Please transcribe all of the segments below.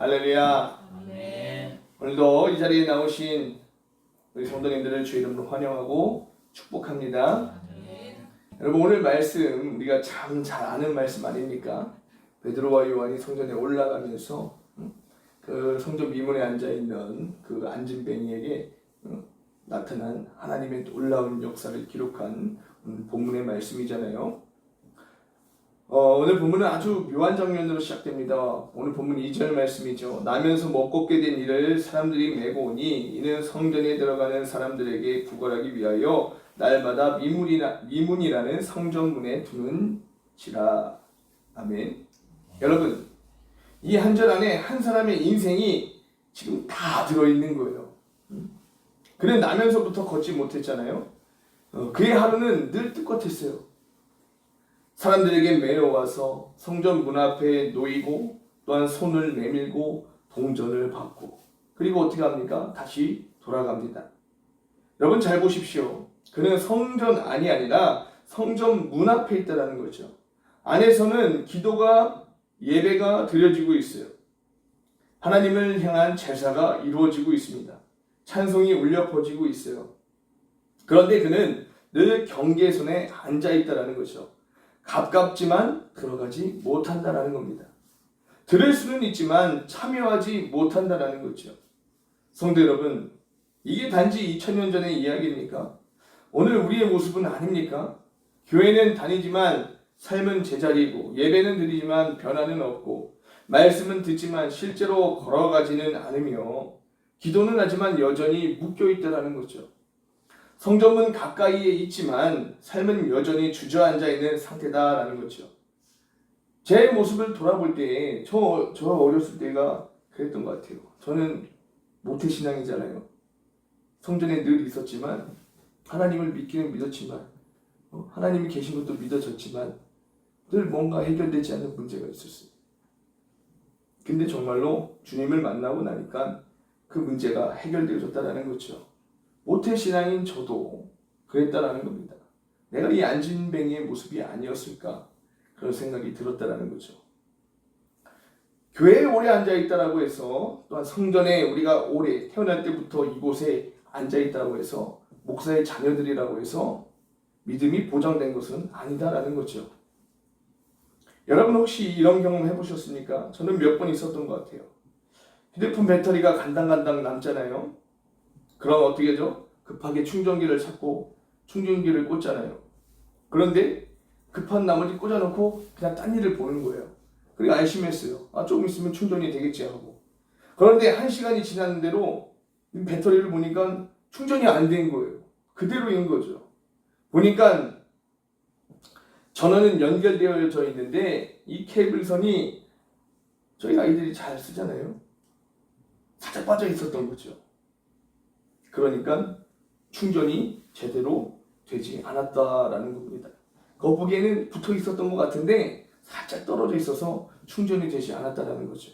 할렐루야. 아멘. 오늘도 이 자리에 나오신 우리 성도님들을 주의 이름으로 환영하고 축복합니다. 아멘. 여러분, 오늘 말씀 우리가 참 잘 아는 말씀 아닙니까? 베드로와 요한이 성전에 올라가면서 그 성전 미문에 앉아있는 그 안진뱅이에게 나타난 하나님의 놀라운 역사를 기록한 본문의 말씀이잖아요. 오늘 본문은 아주 묘한 장면으로 시작됩니다. 오늘 본문 2절 말씀이죠. 나면서 먹고 게 된 이를 사람들이 메고 오니 이는 성전에 들어가는 사람들에게 구걸하기 위하여 날마다 미문이라는 성전문에 두는지라. 아멘. 여러분, 이 한 절 안에 한 사람의 인생이 지금 다 들어있는 거예요. 그는 나면서부터 걷지 못했잖아요. 그의 하루는 늘 똑같았어요. 사람들에게 매여와서 성전 문 앞에 놓이고 또한 손을 내밀고 동전을 받고 그리고 어떻게 합니까? 다시 돌아갑니다. 여러분 잘 보십시오. 그는 성전 안이 아니라 성전 문 앞에 있다는 거죠. 안에서는 기도가 예배가 드려지고 있어요. 하나님을 향한 제사가 이루어지고 있습니다. 찬송이 울려 퍼지고 있어요. 그런데 그는 늘 경계선에 앉아 있다는 거죠. 가깝지만 들어가지 못한다라는 겁니다. 들을 수는 있지만 참여하지 못한다라는 거죠. 성도 여러분, 이게 단지 2000년 전의 이야기입니까? 오늘 우리의 모습은 아닙니까? 교회는 다니지만 삶은 제자리이고 예배는 드리지만 변화는 없고 말씀은 듣지만 실제로 걸어가지는 않으며 기도는 하지만 여전히 묶여있다라는 거죠. 성전문 가까이에 있지만 삶은 여전히 주저앉아 있는 상태다라는 거죠. 제 모습을 돌아볼 때 저 어렸을 때가 그랬던 것 같아요. 저는 모태신앙이잖아요. 성전에 늘 있었지만 하나님을 믿기는 믿었지만 하나님이 계신 것도 믿어졌지만 늘 뭔가 해결되지 않는 문제가 있었어요. 근데 정말로 주님을 만나고 나니까 그 문제가 해결되어졌다는 거죠. 모태신앙인 저도 그랬다라는 겁니다. 내가 이 안진뱅이의 모습이 아니었을까 그런 생각이 들었다라는 거죠. 교회에 오래 앉아있다라고 해서 또한 성전에 우리가 오래 태어날 때부터 이곳에 앉아있다라고 해서 목사의 자녀들이라고 해서 믿음이 보장된 것은 아니다라는 거죠. 여러분 혹시 이런 경험 해보셨습니까? 저는 몇 번 있었던 것 같아요. 휴대폰 배터리가 간당간당 남잖아요. 그럼 어떻게 하죠? 급하게 충전기를 찾고 충전기를 꽂잖아요. 그런데 급한 나머지 꽂아놓고 그냥 딴 일을 보는 거예요. 그리고 안심했어요. 조금 있으면 충전이 되겠지 하고. 그런데 1시간이 지났는데로 배터리를 보니까 충전이 안 된 거예요. 그대로인 거죠. 보니까 전원은 연결되어져 있는데 이 케이블선이 저희 아이들이 잘 쓰잖아요. 살짝 빠져 있었던 거죠. 그러니까 충전이 제대로 되지 않았다라는 겁니다. 거북이에는 붙어 있었던 것 같은데 살짝 떨어져 있어서 충전이 되지 않았다라는 거죠.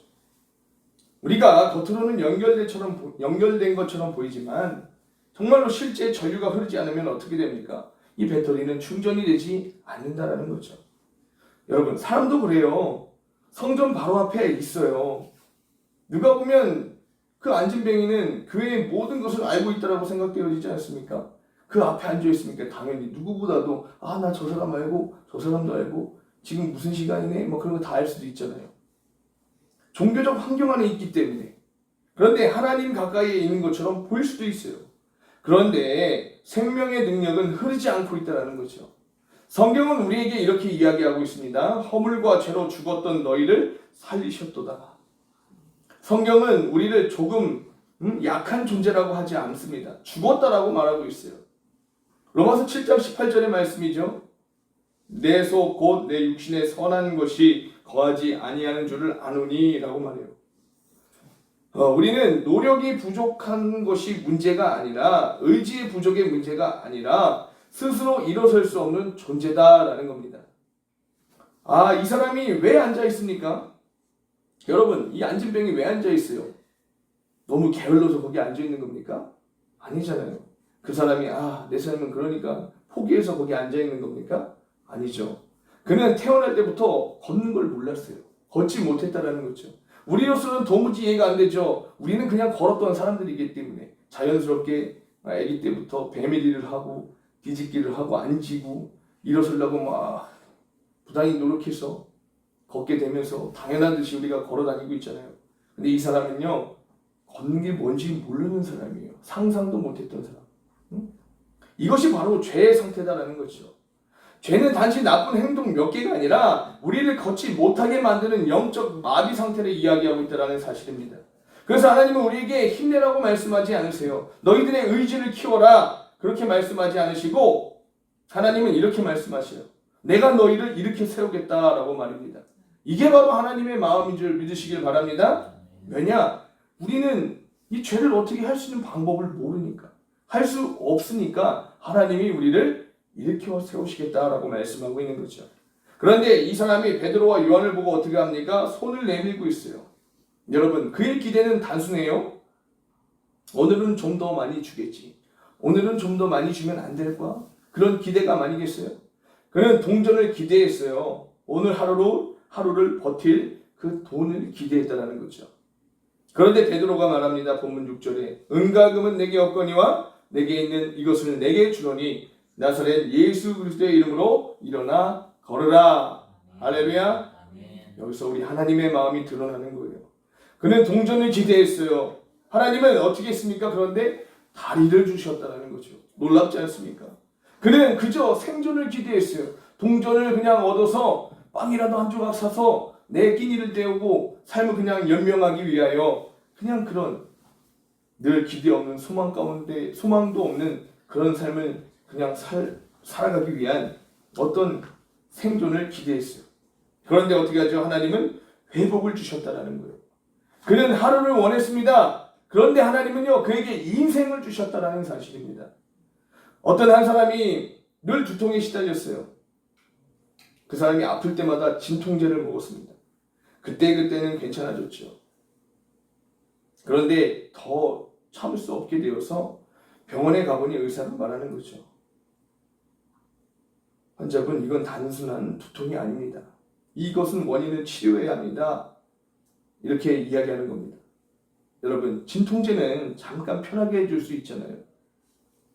우리가 겉으로는 연결된 것처럼 보이지만 정말로 실제 전류가 흐르지 않으면 어떻게 됩니까? 이 배터리는 충전이 되지 않는다라는 거죠. 여러분, 사람도 그래요. 성전 바로 앞에 있어요. 누가 보면 그 안진뱅이는 교회의 모든 것을 알고 있다라고 생각되어지지 않습니까? 그 앞에 앉아있으니까 당연히 누구보다도 나 저 사람 알고 저 사람도 알고 지금 무슨 시간이네 그런 거 다 알 수도 있잖아요. 종교적 환경 안에 있기 때문에. 그런데 하나님 가까이에 있는 것처럼 보일 수도 있어요. 그런데 생명의 능력은 흐르지 않고 있다는 거죠. 성경은 우리에게 이렇게 이야기하고 있습니다. 허물과 죄로 죽었던 너희를 살리셨도다. 성경은 우리를 조금 약한 존재라고 하지 않습니다. 죽었다라고 말하고 있어요. 로마서 7장 18절의 말씀이죠. 내 속 곧 내 육신에 선한 것이 거하지 아니하는 줄을 아노니 라고 말해요. 우리는 노력이 부족한 것이 문제가 아니라 의지의 부족의 문제가 아니라 스스로 일어설 수 없는 존재다라는 겁니다. 이 사람이 왜 앉아 있습니까? 여러분, 이 안진뱅이 왜 앉아 있어요? 너무 게을러서 거기 앉아 있는 겁니까? 아니잖아요. 그 사람이 내 삶은 그러니까 포기해서 거기 앉아 있는 겁니까? 아니죠. 그는 태어날 때부터 걷는 걸 몰랐어요. 걷지 못했다라는 거죠. 우리로서는 도무지 이해가 안 되죠. 우리는 그냥 걸었던 사람들이기 때문에 자연스럽게 아기 때부터 배밀이를 하고 뒤집기를 하고 앉히고 일어서려고 막 부단히 노력해서 걷게 되면서 당연한 듯이 우리가 걸어 다니고 있잖아요. 근데 이 사람은요, 걷는 게 뭔지 모르는 사람이에요. 상상도 못했던 사람. 응? 이것이 바로 죄의 상태다라는 거죠. 죄는 단지 나쁜 행동 몇 개가 아니라 우리를 걷지 못하게 만드는 영적 마비 상태를 이야기하고 있다는 사실입니다. 그래서 하나님은 우리에게 힘내라고 말씀하지 않으세요. 너희들의 의지를 키워라 그렇게 말씀하지 않으시고 하나님은 이렇게 말씀하셔요. 내가 너희를 이렇게 세우겠다라고 말입니다. 이게 바로 하나님의 마음인 줄 믿으시길 바랍니다. 왜냐? 우리는 이 죄를 어떻게 할 수 있는 방법을 모르니까, 할 수 없으니까 하나님이 우리를 일으켜 세우시겠다라고 말씀하고 있는 거죠. 그런데 이 사람이 베드로와 요한을 보고 어떻게 합니까? 손을 내밀고 있어요. 여러분, 그의 기대는 단순해요. 오늘은 좀 더 많이 주겠지. 오늘은 좀 더 많이 주면 안 될 거야. 그런 기대감 아니겠어요? 그는 동전을 기대했어요. 오늘 하루를 버틸 그 돈을 기대했다는 거죠. 그런데 베드로가 말합니다. 본문 6절에 은과 금은 내게 없거니와 내게 있는 이것을 내게 주노니 나사렛 예수 그리스도의 이름으로 일어나 걸으라. 할렐루야. 여기서 우리 하나님의 마음이 드러나는 거예요. 그는 동전을 기대했어요. 하나님은 어떻게 했습니까? 그런데 다리를 주셨다는 거죠. 놀랍지 않습니까? 그는 그저 생존을 기대했어요. 동전을 그냥 얻어서 빵이라도 한 조각 사서 내 끼니를 때우고 삶을 그냥 연명하기 위하여 그냥 그런 늘 기대 없는 소망 가운데 소망도 없는 그런 삶을 그냥 살아가기 위한 어떤 생존을 기대했어요. 그런데 어떻게 하죠? 하나님은 회복을 주셨다라는 거예요. 그는 하루를 원했습니다. 그런데 하나님은요 그에게 인생을 주셨다라는 사실입니다. 어떤 한 사람이 늘 두통에 시달렸어요. 그 사람이 아플 때마다 진통제를 먹었습니다. 그때는 괜찮아졌죠. 그런데 더 참을 수 없게 되어서 병원에 가보니 의사가 말하는 거죠. 환자분, 이건 단순한 두통이 아닙니다. 이것은 원인을 치료해야 합니다. 이렇게 이야기하는 겁니다. 여러분, 진통제는 잠깐 편하게 해줄 수 있잖아요.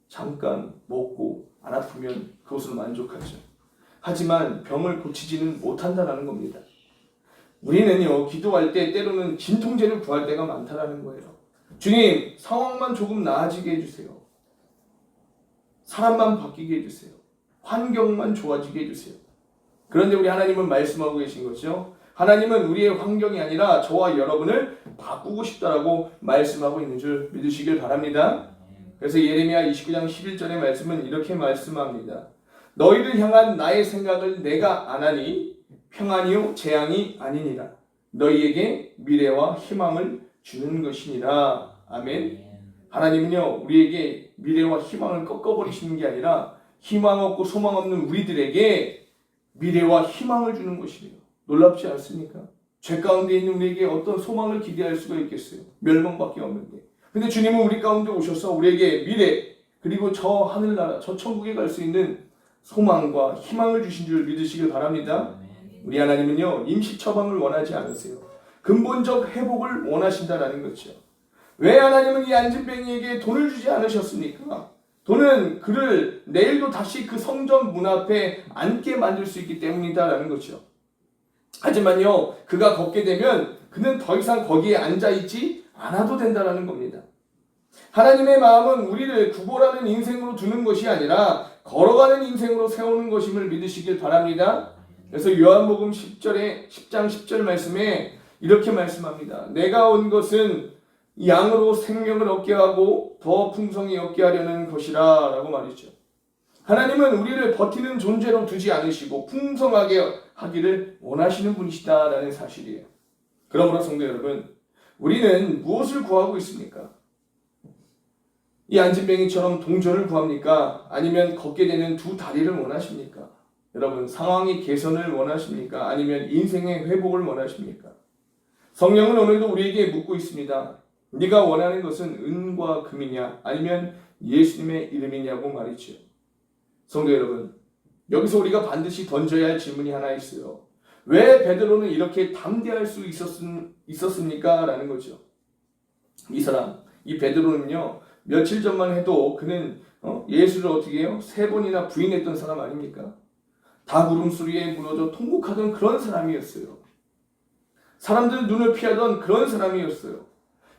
잠깐 먹고 안 아프면 그것으로 만족하죠. 하지만 병을 고치지는 못한다는 겁니다. 우리는요, 기도할 때 때로는 진통제를 구할 때가 많다라는 거예요. 주님, 상황만 조금 나아지게 해주세요. 사람만 바뀌게 해주세요. 환경만 좋아지게 해주세요. 그런데 우리 하나님은 말씀하고 계신 거죠. 하나님은 우리의 환경이 아니라 저와 여러분을 바꾸고 싶다라고 말씀하고 있는 줄 믿으시길 바랍니다. 그래서 예레미야 29장 11절의 말씀은 이렇게 말씀합니다. 너희를 향한 나의 생각을 내가 아나니 평안이요 재앙이 아니니라. 너희에게 미래와 희망을 주는 것이니라. 아멘. 하나님은요 우리에게 미래와 희망을 꺾어버리시는 게 아니라 희망 없고 소망 없는 우리들에게 미래와 희망을 주는 것이에요. 놀랍지 않습니까? 죄 가운데 있는 우리에게 어떤 소망을 기대할 수가 있겠어요? 멸망밖에 없는데. 근데 주님은 우리 가운데 오셔서 우리에게 미래 그리고 저 하늘나라 저 천국에 갈 수 있는 소망과 희망을 주신 줄 믿으시길 바랍니다. 우리 하나님은요 임시 처방을 원하지 않으세요. 근본적 회복을 원하신다라는 거죠. 왜 하나님은 이 안진뱅이에게 돈을 주지 않으셨습니까? 돈은 그를 내일도 다시 그 성전 문 앞에 앉게 만들 수 있기 때문이다라는 거죠. 하지만요 그가 걷게 되면 그는 더 이상 거기에 앉아있지 않아도 된다라는 겁니다. 하나님의 마음은 우리를 구걸하는 인생으로 두는 것이 아니라 걸어가는 인생으로 세우는 것임을 믿으시길 바랍니다. 그래서 요한복음 10장 10절 말씀에 이렇게 말씀합니다. 내가 온 것은 양으로 생명을 얻게 하고 더 풍성히 얻게 하려는 것이라 라고 말이죠. 하나님은 우리를 버티는 존재로 두지 않으시고 풍성하게 하기를 원하시는 분이시다라는 사실이에요. 그러므로 성도 여러분, 우리는 무엇을 구하고 있습니까? 이 안진뱅이처럼 동전을 구합니까? 아니면 걷게 되는 두 다리를 원하십니까? 여러분, 상황의 개선을 원하십니까? 아니면 인생의 회복을 원하십니까? 성령은 오늘도 우리에게 묻고 있습니다. 네가 원하는 것은 은과 금이냐 아니면 예수님의 이름이냐고 말이죠. 성도 여러분, 여기서 우리가 반드시 던져야 할 질문이 하나 있어요. 왜 베드로는 이렇게 담대할 수 있었습니까? 라는 거죠. 이 사람, 이 베드로는요, 며칠 전만 해도 그는 예수를 어떻게 해요? 3번이나 부인했던 사람 아닙니까? 닭 울음소리에 무너져 통곡하던 그런 사람이었어요. 사람들 눈을 피하던 그런 사람이었어요.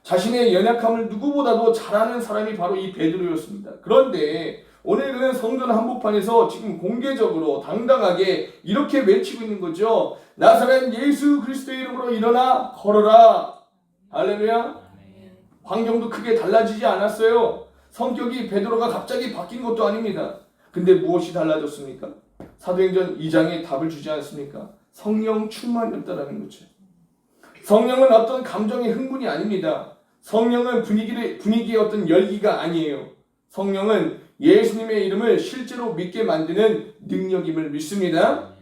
자신의 연약함을 누구보다도 잘 아는 사람이 바로 이 베드로였습니다. 그런데 오늘 그는 성전 한복판에서 지금 공개적으로 당당하게 이렇게 외치고 있는 거죠. 나사렛 예수 그리스도의 이름으로 일어나 걸어라. 할렐루야. 환경도 크게 달라지지 않았어요. 성격이 베드로가 갑자기 바뀐 것도 아닙니다. 근데 무엇이 달라졌습니까? 사도행전 2장에 답을 주지 않습니까? 성령 충만이었다라는 거죠. 성령은 어떤 감정의 흥분이 아닙니다. 성령은 분위기의 어떤 열기가 아니에요. 성령은 예수님의 이름을 실제로 믿게 만드는 능력임을 믿습니다.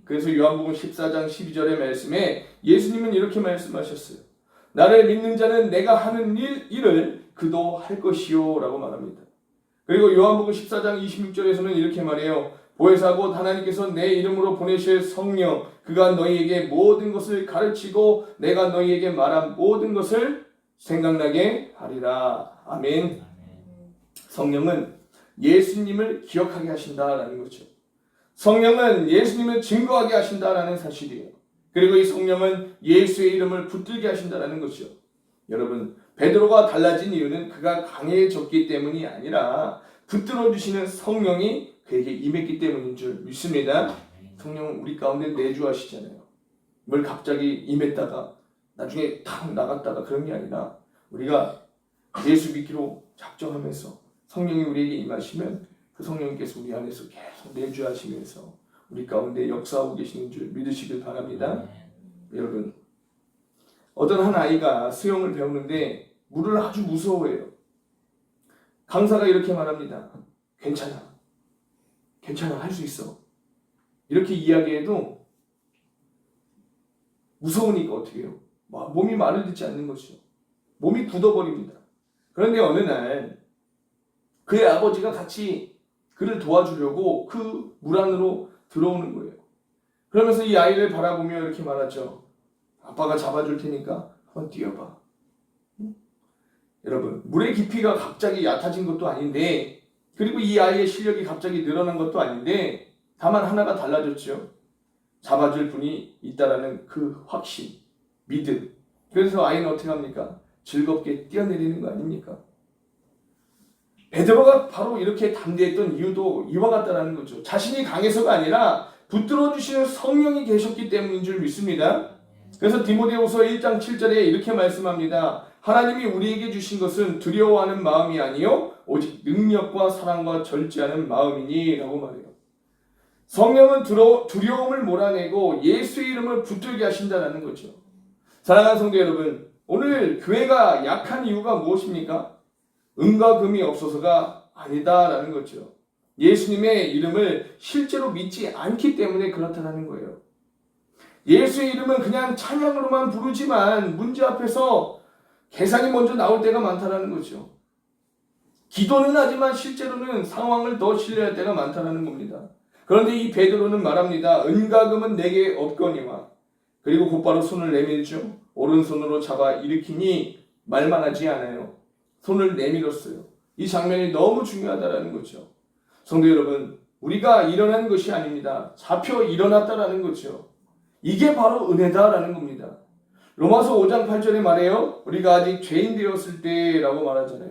그래서 요한복음 14장 12절의 말씀에 예수님은 이렇게 말씀하셨어요. 나를 믿는 자는 내가 하는 일을 그도 할 것이요 라고 말합니다. 그리고 요한복음 14장 26절에서는 이렇게 말해요. 보혜사 곧 하나님께서 내 이름으로 보내실 성령 그가 너희에게 모든 것을 가르치고 내가 너희에게 말한 모든 것을 생각나게 하리라. 아멘. 성령은 예수님을 기억하게 하신다라는 거죠. 성령은 예수님을 증거하게 하신다라는 사실이에요. 그리고 이 성령은 예수의 이름을 붙들게 하신다라는 거죠. 여러분, 베드로가 달라진 이유는 그가 강해졌기 때문이 아니라 붙들어 주시는 성령이 그에게 임했기 때문인 줄 믿습니다. 성령은 우리 가운데 내주하시잖아요. 뭘 갑자기 임했다가 나중에 탁 나갔다가 그런 게 아니라 우리가 예수 믿기로 작정하면서 성령이 우리에게 임하시면 그 성령께서 우리 안에서 계속 내주하시면서 우리 가운데 역사하고 계시는 줄 믿으시길 바랍니다. 여러분, 어떤 한 아이가 수영을 배우는데 물을 아주 무서워해요. 강사가 이렇게 말합니다. 괜찮아, 할 수 있어. 이렇게 이야기해도 무서우니까 어떻게 해요? 몸이 말을 듣지 않는 것이죠. 몸이 굳어버립니다. 그런데 어느 날 그의 아버지가 같이 그를 도와주려고 그 물 안으로 들어오는 거예요. 그러면서 이 아이를 바라보며 이렇게 말하죠. 아빠가 잡아줄 테니까 한번 뛰어봐. 여러분, 물의 깊이가 갑자기 얕아진 것도 아닌데, 그리고 이 아이의 실력이 갑자기 늘어난 것도 아닌데, 다만 하나가 달라졌죠. 잡아줄 분이 있다라는 그 확신, 믿음. 그래서 아이는 어떻게 합니까? 즐겁게 뛰어내리는 거 아닙니까? 베드로가 바로 이렇게 담대했던 이유도 이와 같다라는 거죠. 자신이 강해서가 아니라 붙들어 주시는 성령이 계셨기 때문인 줄 믿습니다. 그래서 디모데후서 1장 7절에 이렇게 말씀합니다. 하나님이 우리에게 주신 것은 두려워하는 마음이 아니요 오직 능력과 사랑과 절제하는 마음이니 라고 말해요. 성령은 두려움을 몰아내고 예수의 이름을 붙들게 하신다는 거죠. 사랑하는 성도 여러분, 오늘 교회가 약한 이유가 무엇입니까? 은과 금이 없어서가 아니다라는 거죠. 예수님의 이름을 실제로 믿지 않기 때문에 그렇다는 거예요. 예수의 이름은 그냥 찬양으로만 부르지만 문제 앞에서 계산이 먼저 나올 때가 많다는 거죠. 기도는 하지만 실제로는 상황을 더 신뢰할 때가 많다는 겁니다. 그런데 이 베드로는 말합니다. 은과 금은 내게 없거니와 그리고 곧바로 손을 내밀죠. 오른손으로 잡아 일으키니 말만 하지 않아요. 손을 내밀었어요. 이 장면이 너무 중요하다는 거죠. 성도 여러분, 우리가 일어난 것이 아닙니다. 잡혀 일어났다라는 거죠. 이게 바로 은혜다라는 겁니다. 로마서 5장 8절에 말해요. 우리가 아직 죄인 되었을 때라고 말하잖아요.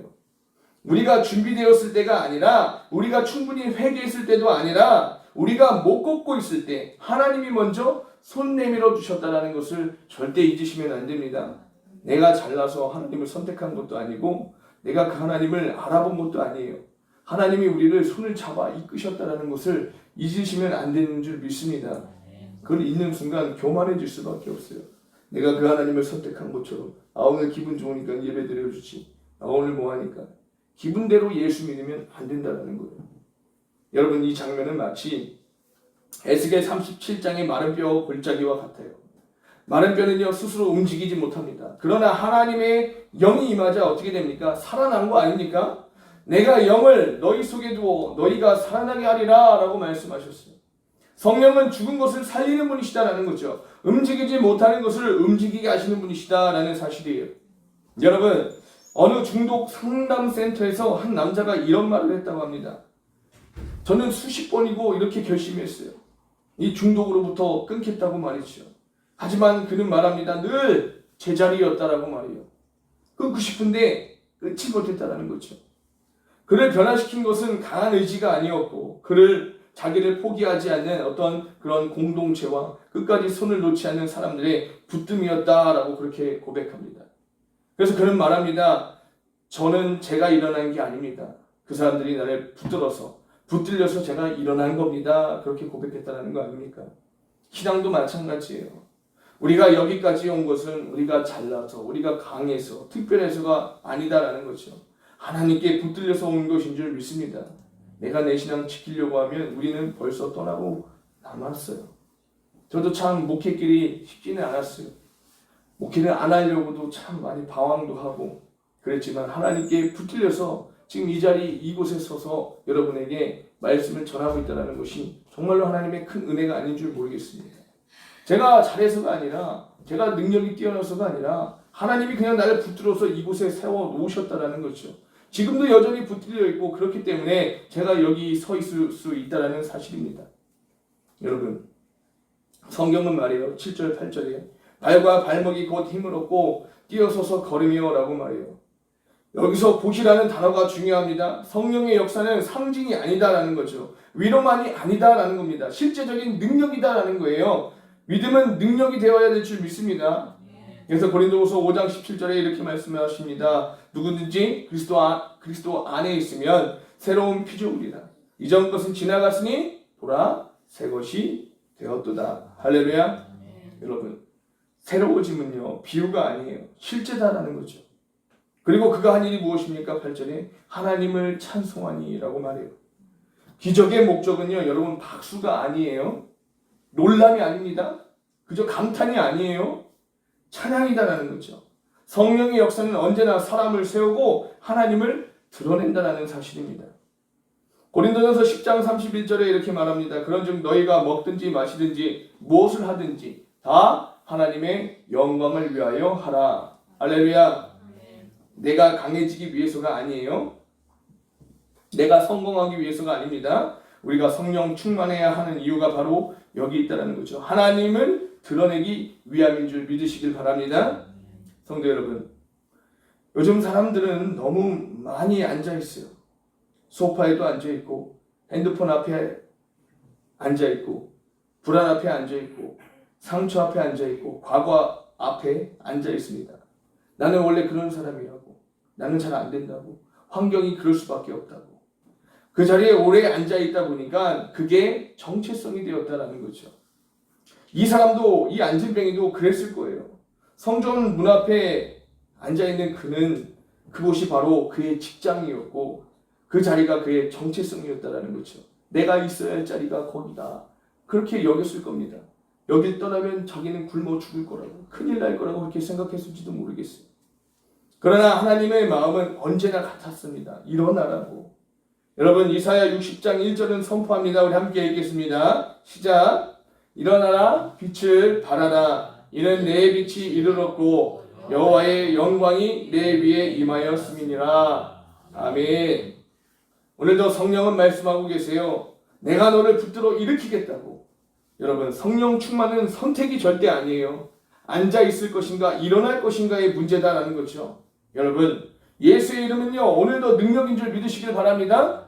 우리가 준비되었을 때가 아니라 우리가 충분히 회개했을 때도 아니라 우리가 못 걷고 있을 때 하나님이 먼저 손 내밀어 주셨다는 것을 절대 잊으시면 안 됩니다. 내가 잘나서 하나님을 선택한 것도 아니고 내가 그 하나님을 알아본 것도 아니에요. 하나님이 우리를 손을 잡아 이끄셨다는 것을 잊으시면 안 되는 줄 믿습니다. 그걸 잊는 순간 교만해질 수밖에 없어요. 내가 그 하나님을 선택한 것처럼 오늘 기분 좋으니까 예배 드려주지. 오늘 뭐하니까. 기분대로 예수 믿으면 안 된다는 거예요. 여러분, 이 장면은 마치 에스겔 37장의 마른 뼈 골짜기와 같아요. 마른 뼈는요 스스로 움직이지 못합니다. 그러나 하나님의 영이 임하자 어떻게 됩니까? 살아난 거 아닙니까? 내가 영을 너희 속에 두어 너희가 살아나게 하리라 라고 말씀하셨어요. 성령은 죽은 것을 살리는 분이시다라는 거죠. 움직이지 못하는 것을 움직이게 하시는 분이시다라는 사실이에요. 여러분, 어느 중독 상담센터에서 한 남자가 이런 말을 했다고 합니다. 저는 수십 번이고 이렇게 결심했어요. 이 중독으로부터 끊겠다고 말이죠. 하지만 그는 말합니다. 늘 제자리였다라고 말이에요. 끊고 싶은데 끊지 못했다라는 거죠. 그를 변화시킨 것은 강한 의지가 아니었고 그를 자기를 포기하지 않는 어떤 그런 공동체와 끝까지 손을 놓지 않는 사람들의 붙듦이었다라고 그렇게 고백합니다. 그래서 그는 말합니다. 저는 제가 일어난 게 아닙니다. 그 사람들이 나를 붙들려서 제가 일어난 겁니다. 그렇게 고백했다는 거 아닙니까? 신앙도 마찬가지예요. 우리가 여기까지 온 것은 우리가 잘나서, 우리가 강해서, 특별해서가 아니다라는 거죠. 하나님께 붙들려서 온 것인 줄 믿습니다. 내가 내 신앙 지키려고 하면 우리는 벌써 떠나고 남았어요. 저도 참 목회길이 쉽지는 않았어요. 목회를 안 하려고도 참 많이 방황도 하고 그랬지만 하나님께 붙들려서 지금 이 자리 이곳에 서서 여러분에게 말씀을 전하고 있다는 것이 정말로 하나님의 큰 은혜가 아닌 줄 모르겠습니다. 제가 잘해서가 아니라 제가 능력이 뛰어나서가 아니라 하나님이 그냥 나를 붙들어서 이곳에 세워 놓으셨다는 거죠. 지금도 여전히 붙들려 있고 그렇기 때문에 제가 여기 서 있을 수 있다는 사실입니다. 여러분, 성경은 말이에요. 7절 8절에 발과 발목이 곧 힘을 얻고 뛰어서서 걸으며 라고 말해요. 여기서 보시라는 단어가 중요합니다. 성령의 역사는 상징이 아니다라는 거죠. 위로만이 아니다라는 겁니다. 실제적인 능력이다라는 거예요. 믿음은 능력이 되어야 될 줄 믿습니다. 그래서 고린도후서 5장 17절에 이렇게 말씀하십니다. 누구든지 그리스도 안에 있으면 새로운 피조물이다. 이전 것은 지나갔으니 보라 새 것이 되었도다. 할렐루야. 여러분, 새로워짐은요 비유가 아니에요. 실제다라는 거죠. 그리고 그가 한 일이 무엇입니까? 8절에 하나님을 찬송하니라고 말해요. 기적의 목적은요 여러분 박수가 아니에요. 놀람이 아닙니다. 그저 감탄이 아니에요. 찬양이다라는 거죠. 성령의 역사는 언제나 사람을 세우고 하나님을 드러낸다는 사실입니다. 고린도전서 10장 31절에 이렇게 말합니다. 그런즉 너희가 먹든지 마시든지 무엇을 하든지 다 하나님의 영광을 위하여 하라. 할렐루야. 내가 강해지기 위해서가 아니에요. 내가 성공하기 위해서가 아닙니다. 우리가 성령 충만해야 하는 이유가 바로 여기 있다는 거죠. 하나님을 드러내기 위함인 줄 믿으시길 바랍니다. 성도 여러분, 요즘 사람들은 너무 많이 앉아있어요. 소파에도 앉아있고 핸드폰 앞에 앉아있고 불안 앞에 앉아있고 상처 앞에 앉아있고 과거 앞에 앉아있습니다. 나는 원래 그런 사람이라고, 나는 잘 안된다고, 환경이 그럴 수밖에 없다고. 그 자리에 오래 앉아있다 보니까 그게 정체성이 되었다는 거죠. 이 사람도, 이 안진뱅이도 그랬을 거예요. 성전 문 앞에 앉아있는 그는 그곳이 바로 그의 직장이었고 그 자리가 그의 정체성이었다는 거죠. 내가 있어야 할 자리가 거기다. 그렇게 여겼을 겁니다. 여길 떠나면 자기는 굶어 죽을 거라고, 큰일 날 거라고 그렇게 생각했을지도 모르겠어요. 그러나 하나님의 마음은 언제나 같았습니다. 일어나라고. 여러분, 이사야 60장 1절은 선포합니다. 우리 함께 읽겠습니다. 시작. 일어나라 빛을 발하라. 이는 내 빛이 이르렀고 여호와의 영광이 내 위에 임하였음이니라. 아멘. 오늘도 성령은 말씀하고 계세요. 내가 너를 붙들어 일으키겠다고. 여러분, 성령 충만은 선택이 절대 아니에요. 앉아 있을 것인가 일어날 것인가의 문제다라는 거죠. 여러분, 예수의 이름은요 오늘도 능력인 줄 믿으시길 바랍니다.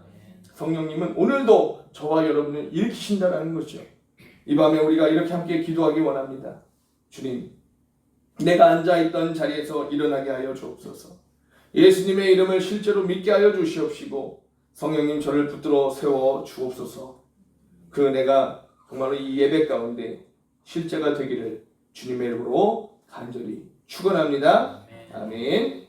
성령님은 오늘도 저와 여러분을 일으키신다라는 거죠. 이 밤에 우리가 이렇게 함께 기도하기 원합니다. 주님, 내가 앉아있던 자리에서 일어나게 하여 주옵소서. 예수님의 이름을 실제로 믿게 하여 주시옵시고 성령님 저를 붙들어 세워 주옵소서. 그 은혜가 정말로 이 예배 가운데 실제가 되기를 주님의 이름으로 간절히 축원합니다. 아멘.